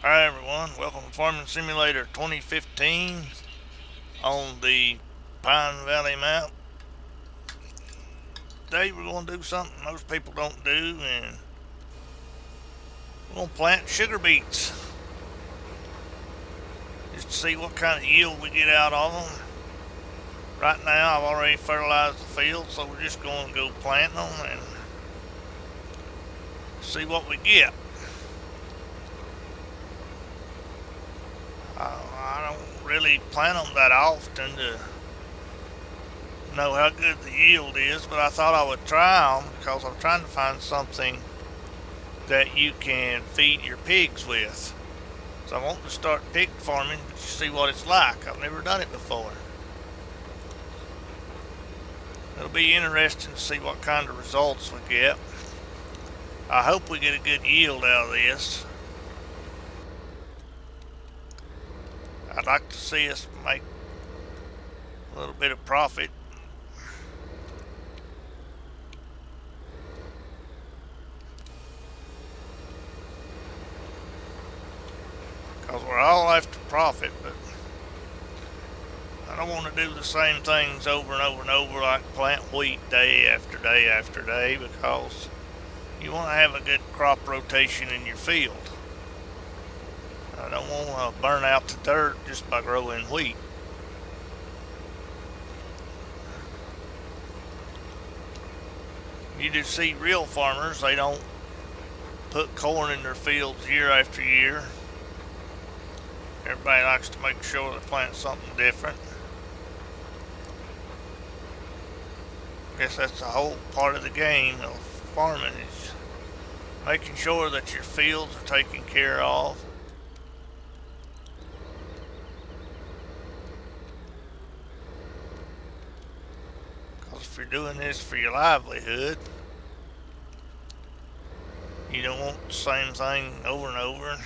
Hi everyone, welcome to Farming Simulator 2015 on the Pine Valley map. Today we're going to do something most people don't do, and we're going to plant sugar beets just to see what kind of yield we get out of them. Right now I've already fertilized the field, so we're just going to go plant them and see what we get. I don't really plant them that often to know how good the yield is, but I thought I would try them because I'm trying to find something that you can feed your pigs with. So I want to start pig farming to see what it's like. I've never done it before. It'll be interesting to see what kind of results we get. I hope we get a good yield out of this. I'd like to see us make a little bit of profit. Because we're all after profit, but I don't want to do the same things over and over and over like plant wheat day after day after day, because you want to have a good crop rotation in your field. I don't want to burn out the dirt just by growing wheat. You just see real farmers, they don't put corn in their fields year after year. Everybody likes to make sure they plant something different. I guess that's the whole part of the game of farming, is making sure that your fields are taken care of. Because if you're doing this for your livelihood, you don't want the same thing over and over.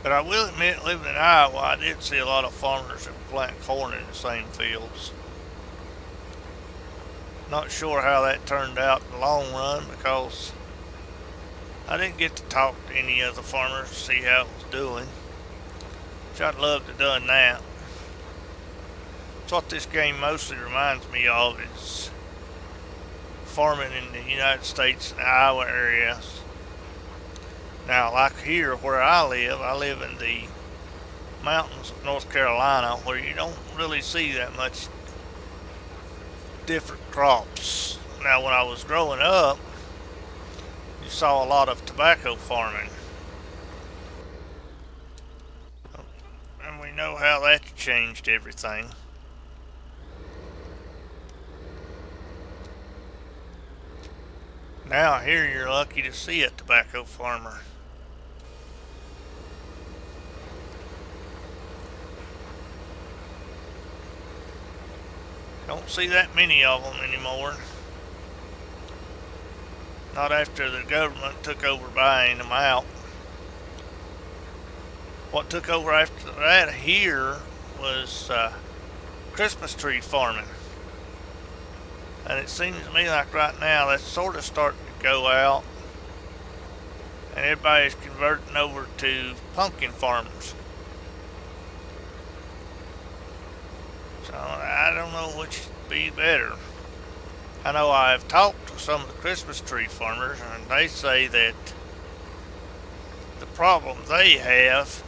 But I will admit, living in Iowa, I did see a lot of farmers that plant corn in the same fields. Not sure how that turned out in the long run, because I didn't get to talk to any of the farmers to see how it was doing, which I'd love to have done that. That's what this game mostly reminds me of, is farming in the United States and the Iowa areas. Now, like here where I live in the mountains of North Carolina, where you don't really see that much different crops. Now, when I was growing up, you saw a lot of tobacco farming. And we know how that changed everything. Now, here you're lucky to see a tobacco farmer. Don't see that many of them anymore. Not after the government took over buying them out. What took over after that here was Christmas tree farming. And it seems to me like right now that's sort of starting to go out. And everybody's converting over to pumpkin farmers. So I don't know which would be better. I know I've talked to some of the Christmas tree farmers, and they say that the problem they have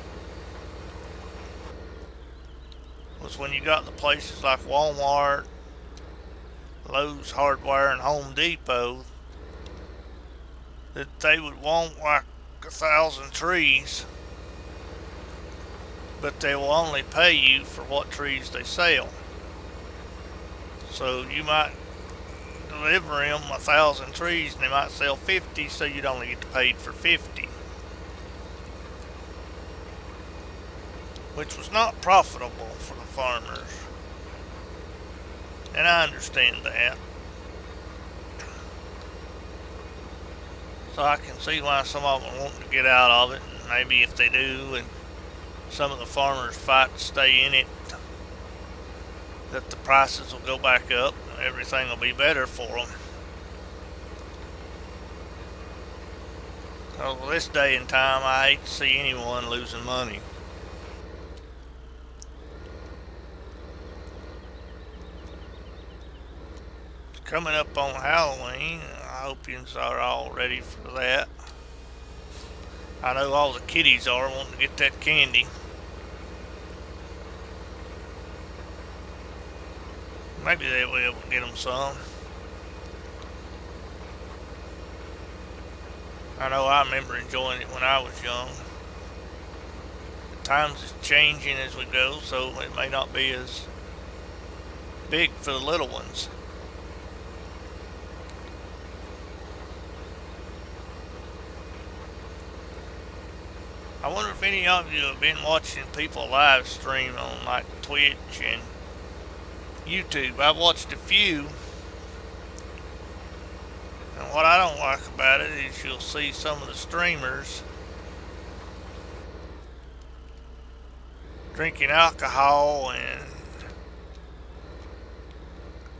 was when you got the places like Walmart, Lowe's Hardware, and Home Depot, that they would want like 1,000 trees, but they will only pay you for what trees they sell. So you might deliver them 1,000 trees and they might sell 50, so you'd only get paid for 50, which was not profitable for the farmers. And I understand that. So I can see why some of them want to get out of it. And maybe if they do, and some of the farmers fight to stay in it, that the prices will go back up and everything will be better for them. So this day and time, I hate to see anyone losing money. It's coming up on Halloween. I hope you are all ready for that. I know all the kiddies are wanting to get that candy. Maybe they will get them some. I know I remember enjoying it when I was young. Times is changing as we go, so it may not be as big for the little ones. I wonder if any of you have been watching people live stream on like Twitch and YouTube. I've watched a few. And what I don't like about it is you'll see some of the streamers drinking alcohol and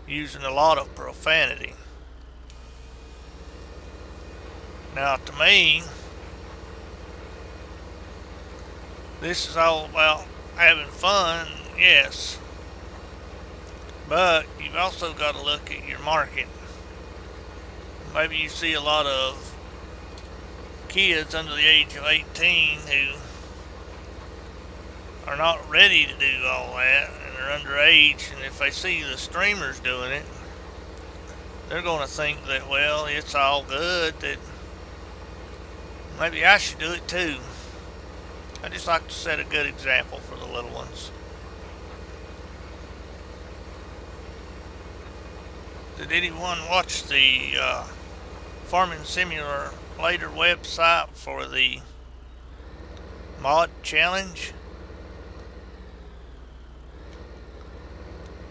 using a lot of profanity. Now to me, this is all about having fun, yes. But you've also got to look at your market. Maybe you see a lot of kids under the age of 18 who are not ready to do all that and are underage, and if they see the streamers doing it, they're going to think that, well, it's all good, that maybe I should do it too. I just like to set a good example for the little ones. Did anyone watch the Farming Simulator website for the mod challenge?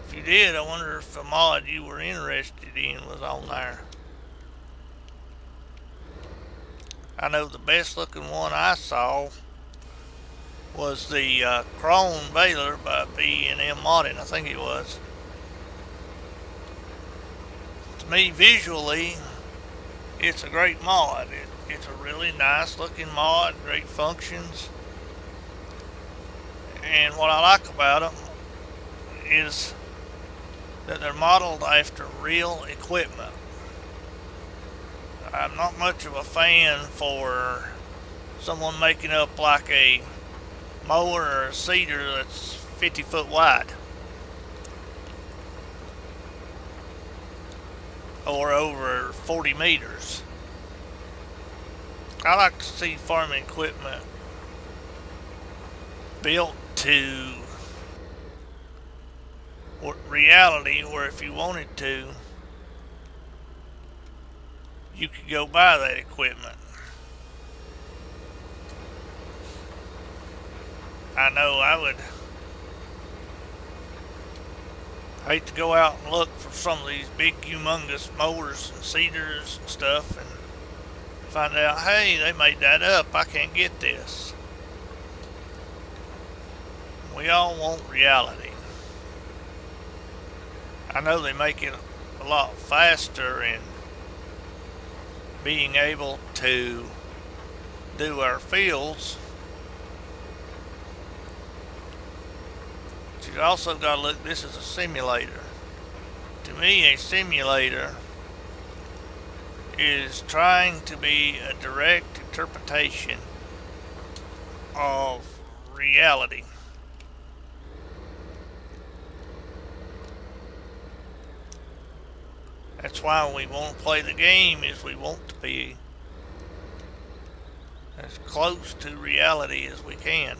If you did, I wonder if the mod you were interested in was on there. I know the best looking one I saw was the Chrome Baler by B&M Modding, I think it was. To me, visually, it's a great mod. It's a really nice looking mod, great functions. And what I like about them is that they're modeled after real equipment. I'm not much of a fan for someone making up like a mower or a seeder that's 50 foot wide, or over 40 meters. I like to see farming equipment built to reality, where if you wanted to, you could go buy that equipment. I know I would hate to go out and look for some of these big humongous mowers and seeders and stuff and find out, hey, they made that up, I can't get this. We all want reality. I know they make it a lot faster in being able to do our fields. But you also got to look, this is a simulator. To me, a simulator is trying to be a direct interpretation of reality. That's why we want to play the game, is we want to be as close to reality as we can.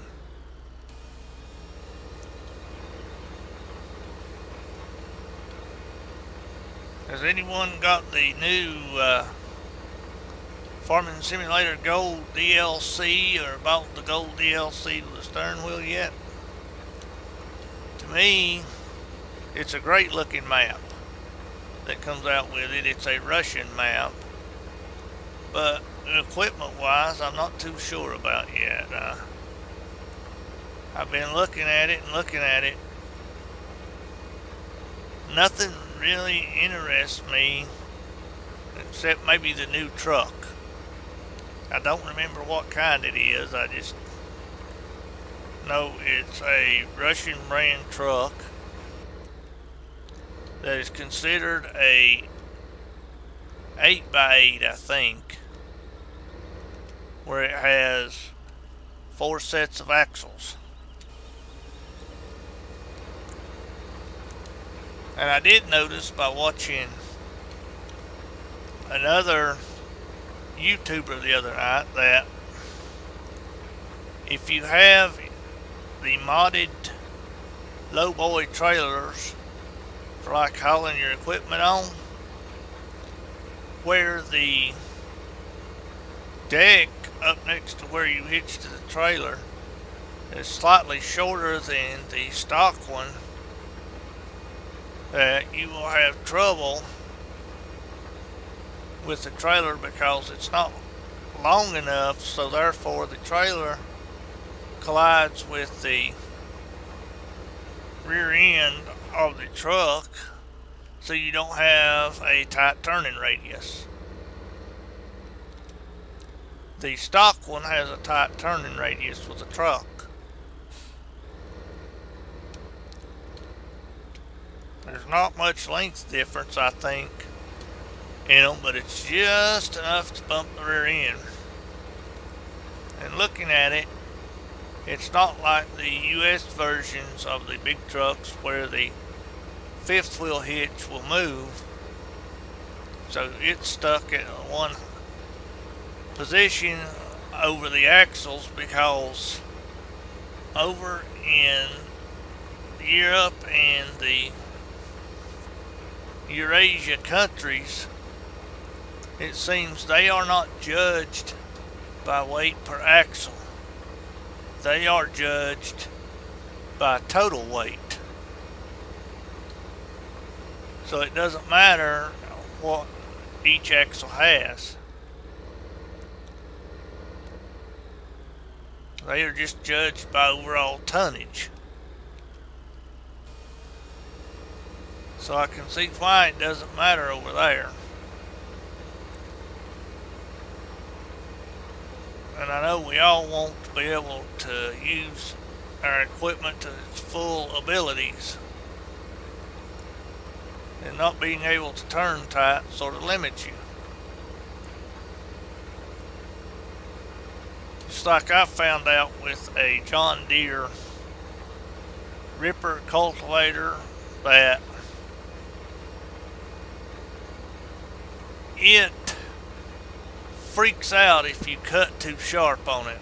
Has anyone got the new Farming Simulator Gold DLC or bought the Gold DLC with the stern wheel yet? To me, it's a great looking map that comes out with it. It's a Russian map, but equipment wise, I'm not too sure about yet. I've been looking at it and looking at it, nothing really interests me except maybe the new truck. I don't remember what kind it is. I just know it's a Russian brand truck that is considered a 8x8, I think, where it has 4 sets of axles. And I did notice by watching another YouTuber the other night that if you have the modded lowboy trailers for like hauling your equipment on, where the deck up next to where you hitch to the trailer is slightly shorter than the stock one, that you will have trouble with the trailer because it's not long enough, so therefore the trailer collides with the rear end of the truck, so you don't have a tight turning radius. The stock one has a tight turning radius with the truck. There's not much length difference, I think, in them, but it's just enough to bump the rear end. And looking at it, it's not like the US versions of the big trucks where the fifth wheel hitch will move, so it's stuck at one position over the axles, because over in Europe and the Eurasia countries, it seems they are not judged by weight per axle. They are judged by total weight. So it doesn't matter what each axle has. They are just judged by overall tonnage. So I can see why it doesn't matter over there. And I know we all want to be able to use our equipment to its full abilities. And not being able to turn tight sort of limits you. Just like I found out with a John Deere ripper cultivator, that it freaks out if you cut too sharp on it.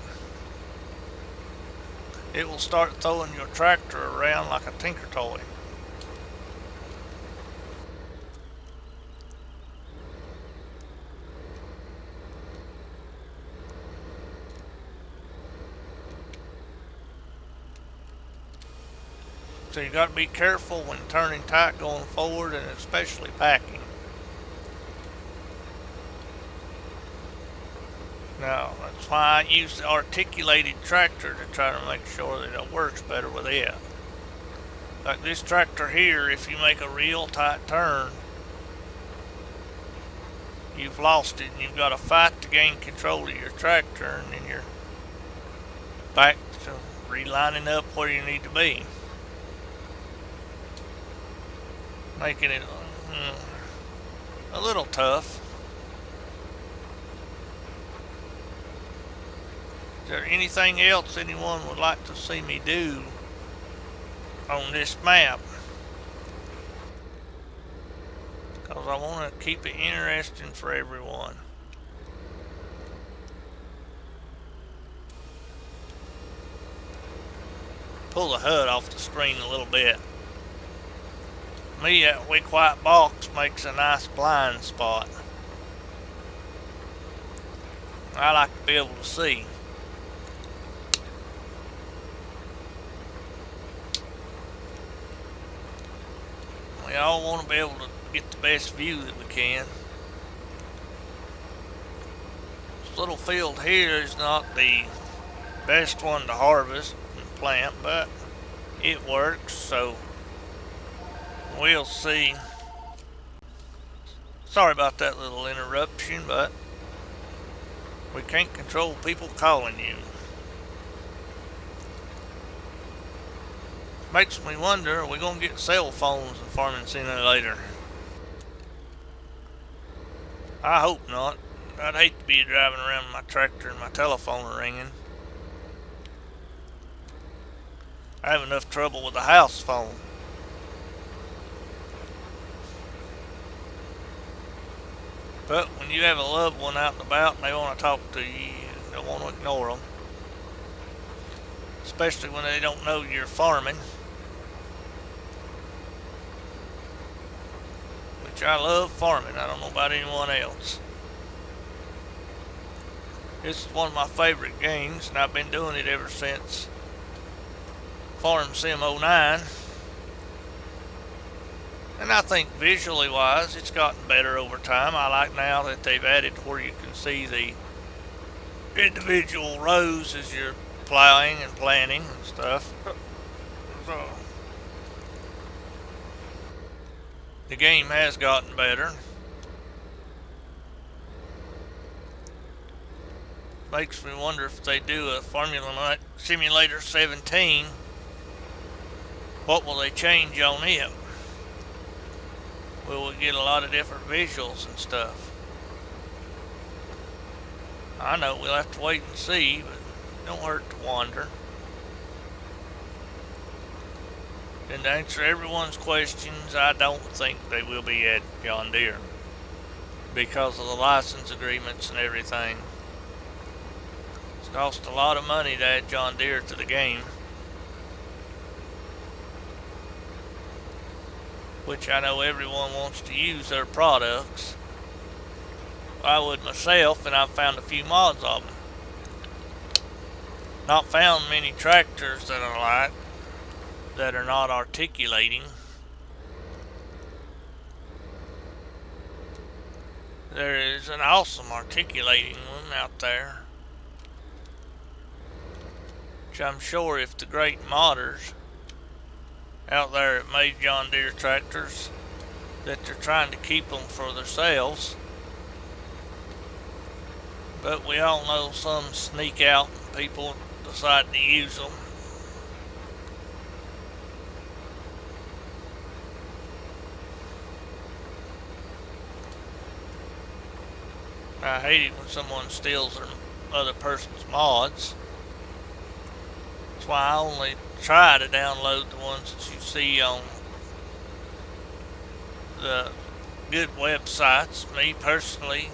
It will start throwing your tractor around like a tinker toy. So you got to be careful when turning tight going forward, and especially packing. Now, that's why I use the articulated tractor to try to make sure that it works better with it. Like this tractor here, if you make a real tight turn, you've lost it, and you've got to fight to gain control of your tractor, and then you're back to relining up where you need to be. Making it a little tough. Is there anything else anyone would like to see me do on this map? Because I want to keep it interesting for everyone. Pull the HUD off the screen a little bit. Me, that big white box makes a nice blind spot. I like to be able to see. We all want to be able to get the best view that we can. This little field here is not the best one to harvest and plant, but it works, so We'll see. Sorry about that little interruption, but we can't control people calling you. Makes me wonder, are we going to get cell phones in farming sooner or later? I hope not. I'd hate to be driving around with my tractor and my telephone ringing. I have enough trouble with the house phone. But when you have a loved one out and about and they want to talk to you, you don't want to ignore them. Especially when they don't know you're farming. Which I love farming. I don't know about anyone else. This is one of my favorite games, and I've been doing it ever since Farm Sim 09. And I think visually wise, it's gotten better over time. I like now that they've added where you can see the individual rows as you're plowing and planting and stuff. So, the game has gotten better. Makes me wonder if they do a Formula Simulator 17, what will they change on it? Will we get a lot of different visuals and stuff? I know we'll have to wait and see, but it don't hurt to wonder. And to answer everyone's questions, I don't think they will be at John Deere because of the license agreements and everything. It's cost a lot of money to add John Deere to the game, which I know everyone wants to use their products. I would myself, and I've found a few mods of them. Not found many tractors that I like that are not articulating. There is an awesome articulating one out there, which I'm sure if the great modders out there that made John Deere tractors, that they're trying to keep them for themselves. But we all know some sneak out and people decide to use them. I hate it when someone steals their other person's mods. That's why I only try to download the ones that you see on the good websites. Me personally,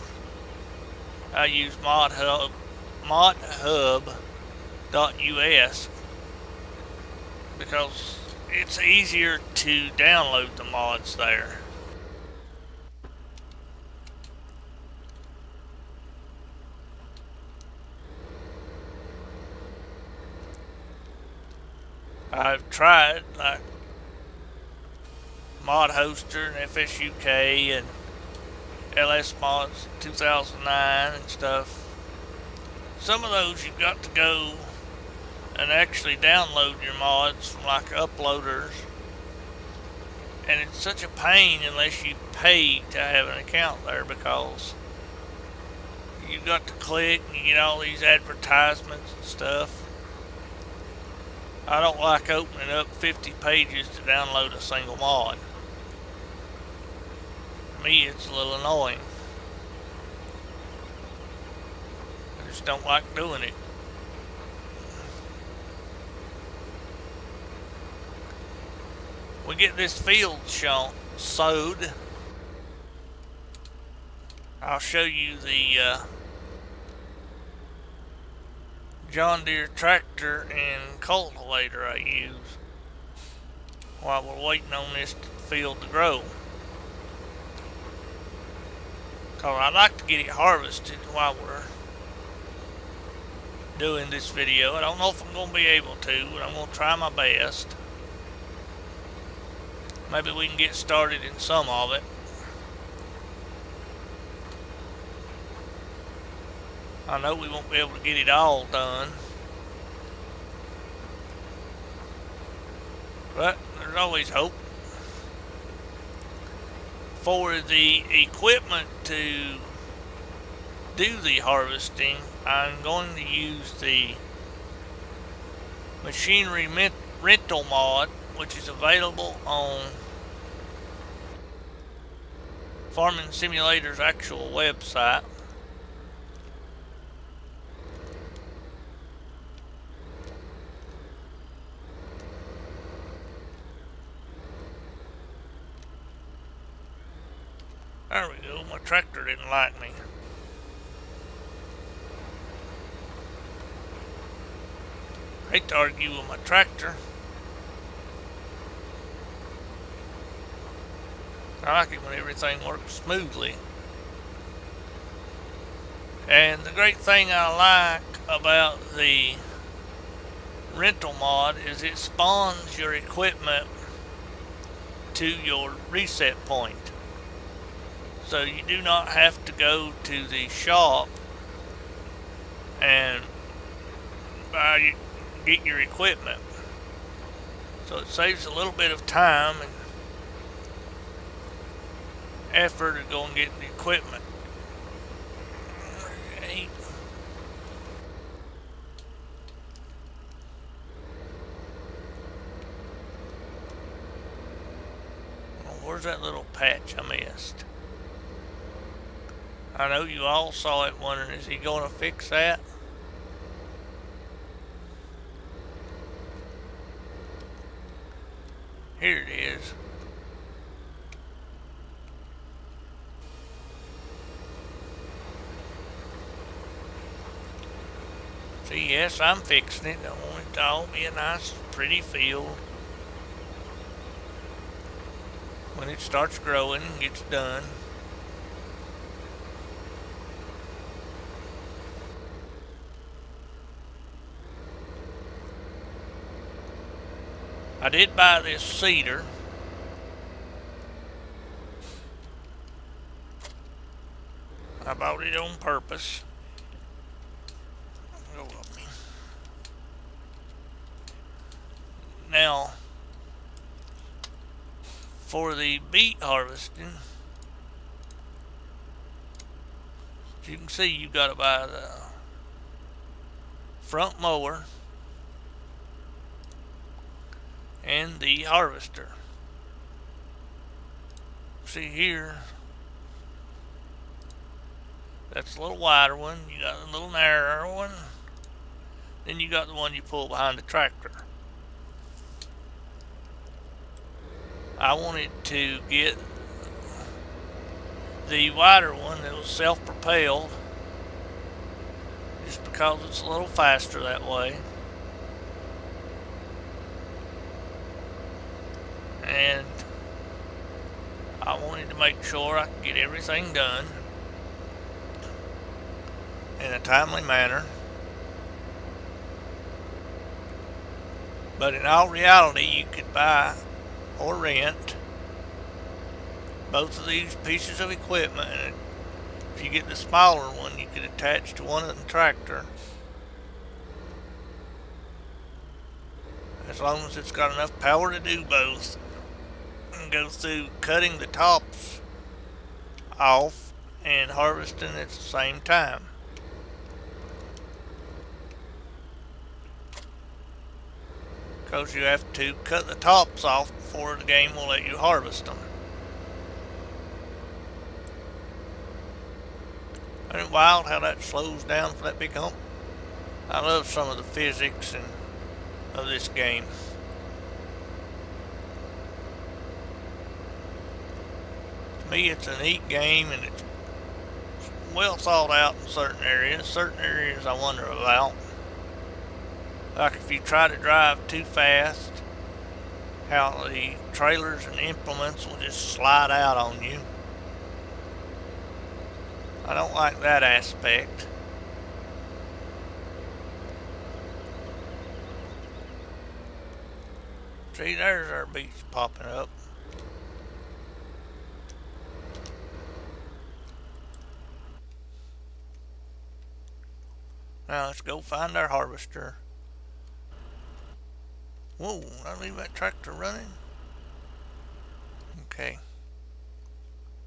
I use mothub.us because it's easier to download the mods there. I've tried like Mod Hoster and FSUK and LS Mods 2009 and stuff. Some of those you've got to go and actually download your mods from like uploaders, and it's such a pain unless you pay to have an account there because you've got to click and you get all these advertisements and stuff. I don't like opening up 50 pages to download a single mod. To me, it's a little annoying. I just don't like doing it. We get this field sowed. I'll show you the John Deere tractor and cultivator I use while we're waiting on this field to grow. Cause I'd like to get it harvested while we're doing this video. I don't know if I'm going to be able to, but I'm going to try my best. Maybe we can get started in some of it. I know we won't be able to get it all done, but there's always hope. For the equipment to do the harvesting, I'm going to use the machinery rental mod, which is available on Farming Simulator's actual website. There we go, my tractor didn't like me. Hate to argue with my tractor. I like it when everything works smoothly. And the great thing I like about the rental mod is it spawns your equipment to your reset point. So you do not have to go to the shop and get your equipment. So it saves a little bit of time and effort to go and get the equipment. Well, where's that little patch I missed? I know you all saw it wondering, is he going to fix that? Here it is. See, yes, I'm fixing it. I want it to all be a nice, pretty field. When it starts growing and gets done. I did buy this cedar. I bought it on purpose. Now, for the beet harvesting, as you can see, you've got to buy the front mower and the harvester. See here, that's a little wider one. You got a little narrower one. Then you got the one you pull behind the tractor. I wanted to get the wider one that was self-propelled, just because it's a little faster that way. And I wanted to make sure I could get everything done in a timely manner. But in all reality, you could buy or rent both of these pieces of equipment, and if you get the smaller one, you could attach to one of the tractor, as long as it's got enough power to do both, and go through cutting the tops off and harvesting at the same time. Because you have to cut the tops off before the game will let you harvest them. Isn't it wild how that slows down for that big hump? I love some of the physics of this game. To me, it's a neat game, and it's well thought out in certain areas. Certain areas I wonder about. Like if you try to drive too fast, how the trailers and implements will just slide out on you. I don't like that aspect. See, there's our beets popping up. Now let's go find our harvester. Whoa, did I leave that tractor running? Okay.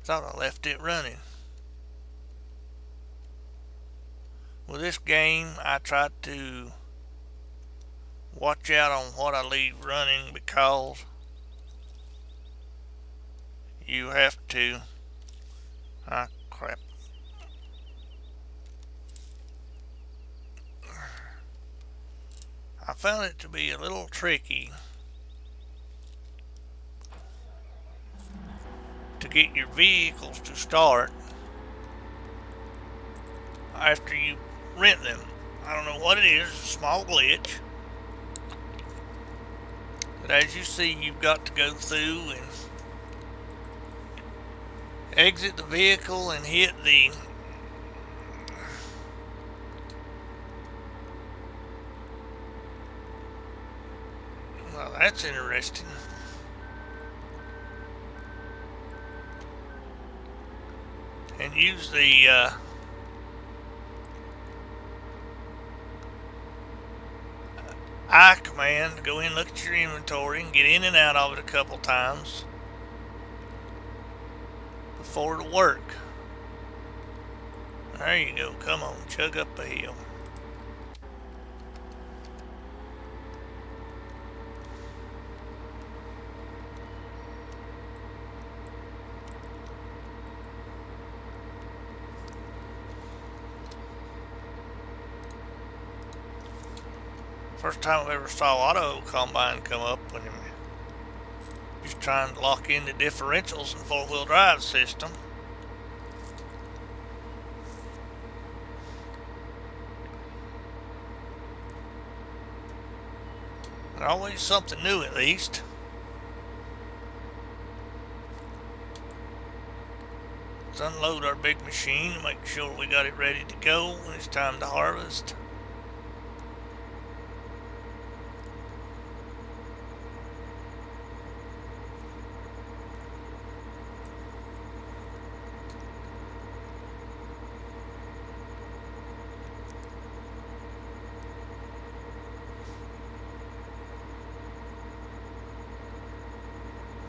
Thought I left it running. With this game, I try to watch out on what I leave running because you have to. Ah, crap. I found it to be a little tricky to get your vehicles to start after you rent them. I don't know what it is, it's a small glitch. But as you see, you've got to go through and exit the vehicle and hit the well, that's interesting. And use the I command to go in, look at your inventory, and get in and out of it a couple times before it'll work. There you go. Come on, chug up the hill. First time I ever saw auto combine come up when you're just trying to lock in the differentials in four-wheel drive system. There's always something new at least. Let's unload our big machine, make sure we got it ready to go when it's time to harvest.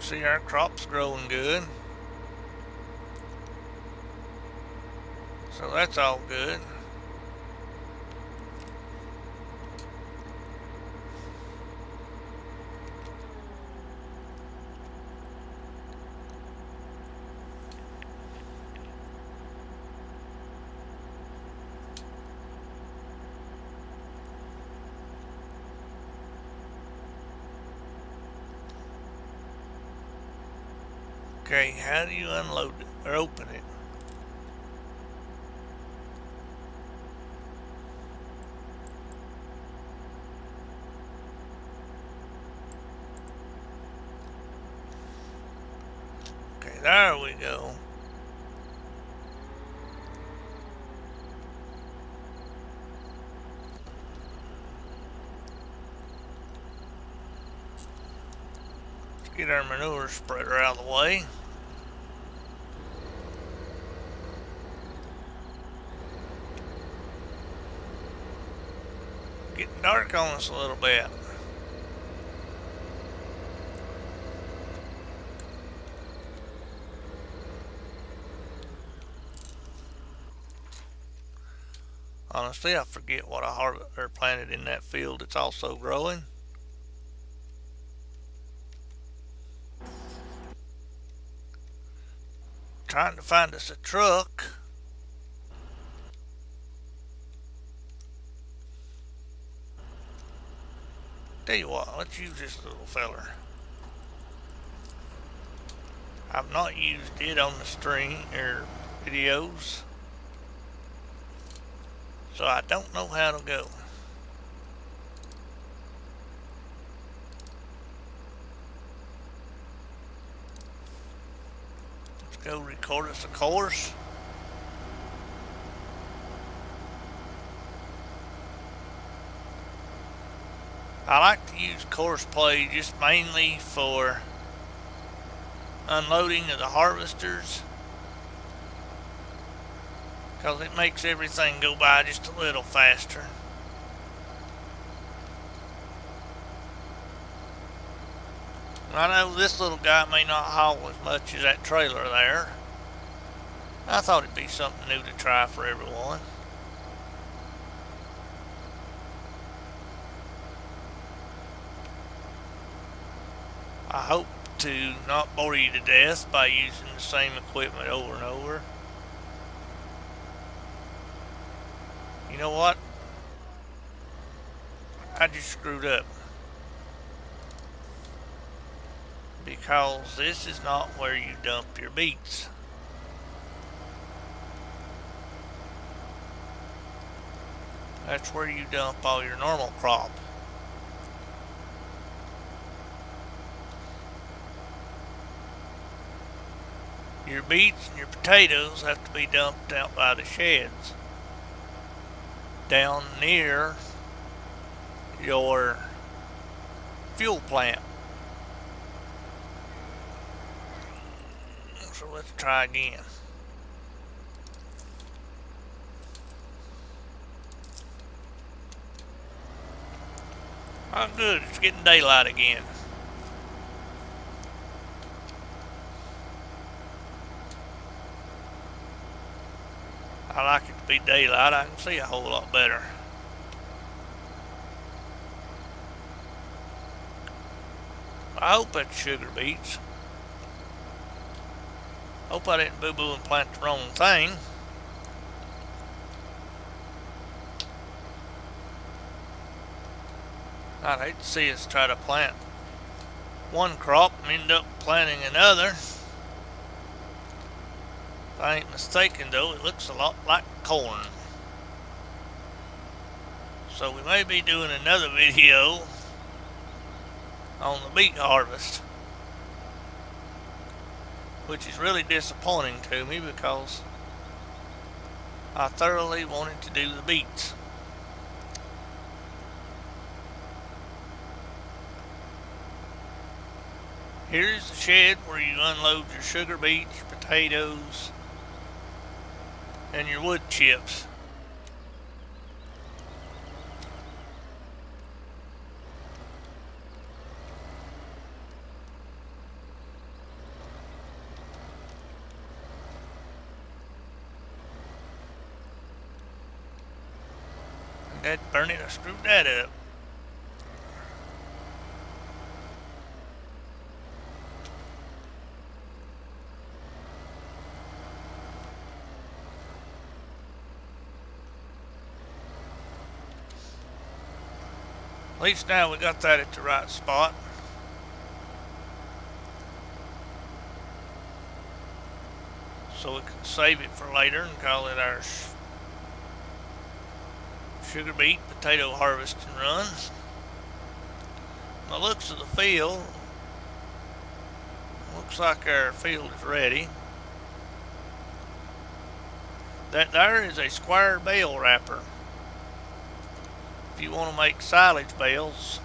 See, our crop's growing good, so that's all good. Okay, how do you unload it or open it? Okay, there we go. Let's get our manure spreader out of the way. Getting dark on us a little bit. Honestly, I forget what I harvested or planted in that field. It's also growing. Trying to find us a truck. Tell you what, let's use this little feller. I've not used it on the stream or videos, so I don't know how to go. Let's go record us a course. I like to use course play just mainly for unloading of the harvesters, because it makes everything go by just a little faster. I know this little guy may not haul as much as that trailer there, I thought it'd be something new to try for everyone. I hope to not bore you to death by using the same equipment over and over. You know what? I just screwed up. Because this is not where you dump your beets. That's where you dump all your normal crop. Your beets and your potatoes have to be dumped out by the sheds, down near your fuel plant. So let's try again. Oh good, it's getting daylight again. I like it to be daylight, I can see a whole lot better. I hope that's sugar beets. Hope I didn't boo-boo and plant the wrong thing. I'd hate to see us try to plant one crop and end up planting another. If I ain't mistaken though, it looks a lot like corn. So we may be doing another video on the beet harvest, which is really disappointing to me because I thoroughly wanted to do the beets. Here's the shed where you unload your sugar beets, your potatoes, and your wood chips. That burn it, I screwed that up. At least now we got that at the right spot. So we can save it for later and call it our sugar beet potato harvesting run. By the looks of the field, looks like our field is ready. That there is a square bale wrapper. If you want to make silage bales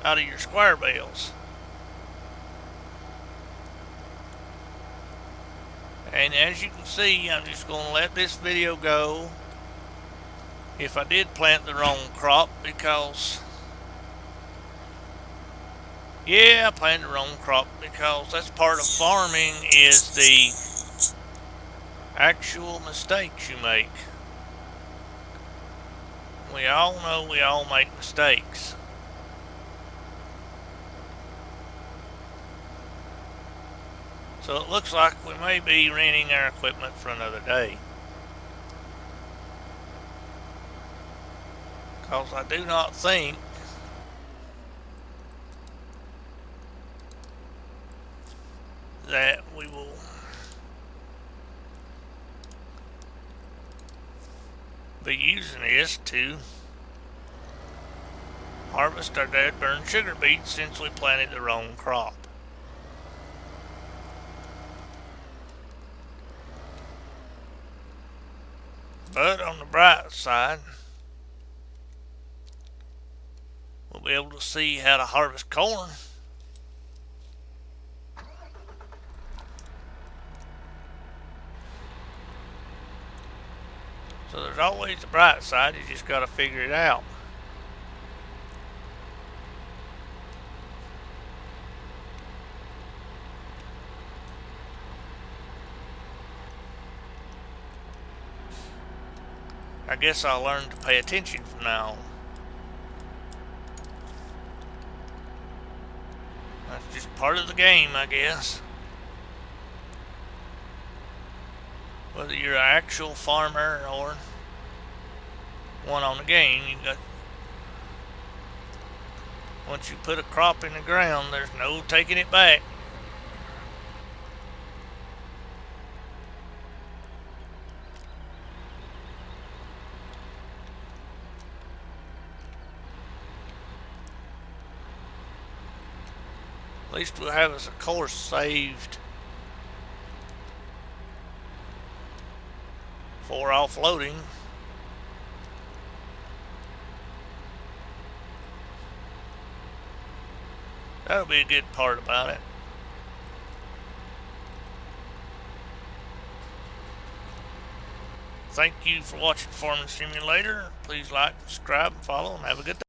out of your square bales. And as you can see, I'm just going to let this video go if I did plant the wrong crop, because yeah, I planted the wrong crop, because that's part of farming, is the actual mistakes you make. We all know we all make mistakes. So it looks like we may be renting our equipment for another day. Because I do not think that we will be using this to harvest our dead burned sugar beets, since we planted the wrong crop. But on the bright side, we'll be able to see how to harvest corn. So there's always the bright side, you just got to figure it out. I guess I'll learn to pay attention from now on. That's just part of the game, I guess. Whether you're an actual farmer or one on the game, you got. Once you put a crop in the ground, there's no taking it back. At least we'll have us a course saved for offloading. That'll be a good part about it. Thank you for watching Farming Simulator. Please like, subscribe, and follow, and have a good day.